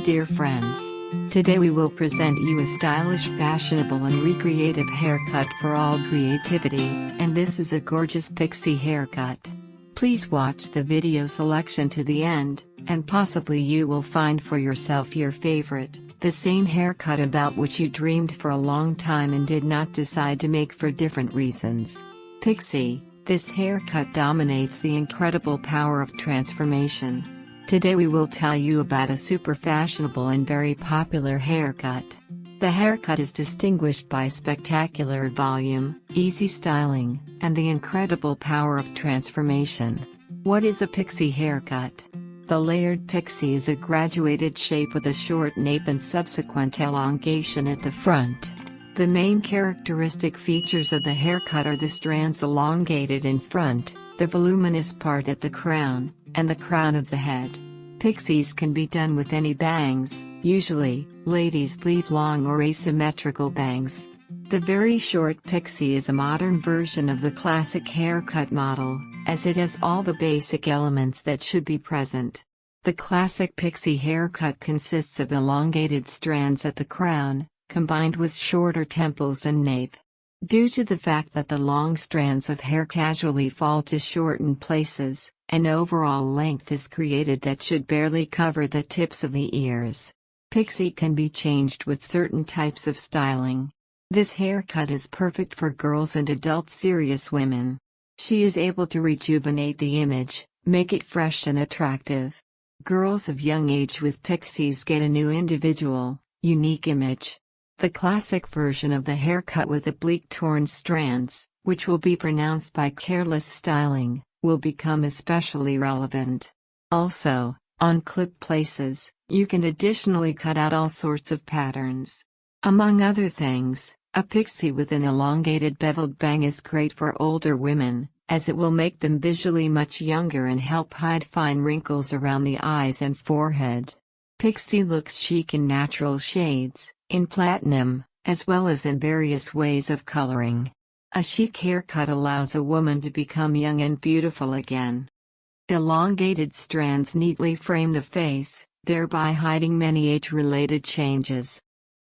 dear friends. Today we will present you a stylish, fashionable and recreative haircut for all creativity, and this is a gorgeous pixie haircut. Please watch the video selection to the end, and possibly you will find for yourself your favorite, the same haircut about which you dreamed for a long time and did not decide to make for different reasons. Pixie, this haircut dominates the incredible power of transformation. Today we will tell you about a super fashionable and very popular haircut. The haircut is distinguished by spectacular volume, easy styling, and the incredible power of transformation. What is a pixie haircut? The layered pixie is a graduated shape with a short nape and subsequent elongation at the front. The main characteristic features of the haircut are the strands elongated in front, the voluminous part at the crown, and the crown of the head. Pixies can be done with any bangs. Usually, ladies leave long or asymmetrical bangs. The very short pixie is a modern version of the classic haircut model, as it has all the basic elements that should be present. The classic pixie haircut consists of elongated strands at the crown, combined with shorter temples and nape. Due to the fact that the long strands of hair casually fall to shortened places, an overall length is created that should barely cover the tips of the ears. Pixie can be changed with certain types of styling. This haircut is perfect for girls and adult serious women. She is able to rejuvenate the image, make it fresh and attractive. Girls of young age with pixies get a new individual, unique image. The classic version of the haircut with oblique torn strands, which will be pronounced by careless styling, will become especially relevant. Also, on clip places, you can additionally cut out all sorts of patterns. Among other things, a pixie with an elongated beveled bang is great for older women, as it will make them visually much younger and help hide fine wrinkles around the eyes and forehead. Pixie looks chic in natural shades, in platinum, as well as in various ways of coloring. A chic haircut allows a woman to become young and beautiful again. Elongated strands neatly frame the face, thereby hiding many age-related changes.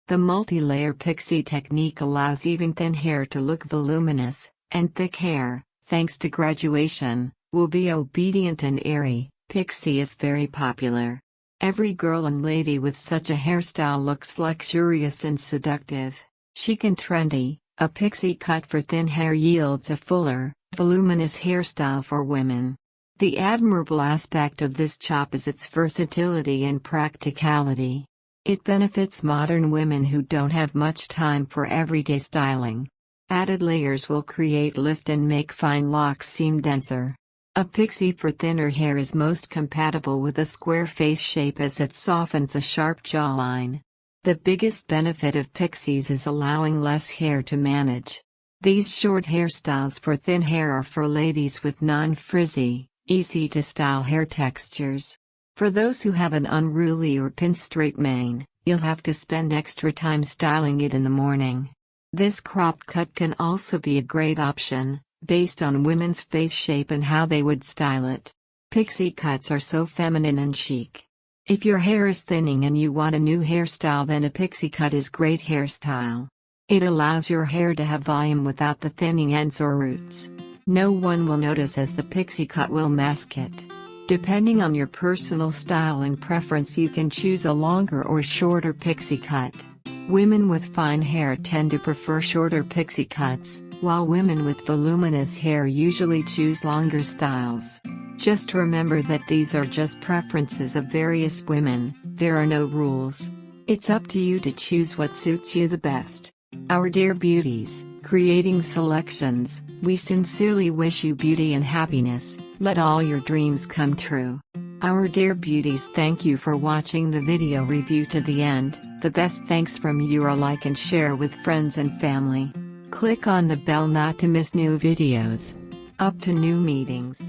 The multi-layer pixie technique allows even thin hair to look voluminous, and thick hair, thanks to graduation, will be obedient and airy. Pixie is very popular. Every girl and lady with such a hairstyle looks luxurious and seductive. Chic and trendy, a pixie cut for thin hair yields a fuller, voluminous hairstyle for women. The admirable aspect of this chop is its versatility and practicality. It benefits modern women who don't have much time for everyday styling. Added layers will create lift and make fine locks seem denser. A pixie for thinner hair is most compatible with a square face shape as it softens a sharp jawline. The biggest benefit of pixies is allowing less hair to manage. These short hairstyles for thin hair are for ladies with non-frizzy, easy-to-style hair textures. For those who have an unruly or pin-straight mane, you'll have to spend extra time styling it in the morning. This cropped cut can also be a great option, based on women's face shape and how they would style it. Pixie cuts are so feminine and chic. If your hair is thinning and you want a new hairstyle, then a pixie cut is great hairstyle. It allows your hair to have volume without the thinning ends or roots. No one will notice as the pixie cut will mask it. Depending on your personal style and preference, you can choose a longer or shorter pixie cut. Women with fine hair tend to prefer shorter pixie cuts, while women with voluminous hair usually choose longer styles. Just remember that these are just preferences of various women, there are no rules. It's up to you to choose what suits you the best. Our dear beauties, creating selections, we sincerely wish you beauty and happiness. Let all your dreams come true. Our dear beauties, thank you for watching the video review to the end. The best thanks from you are like and share with friends and family. Click on the bell not to miss new videos. Up to new meetings.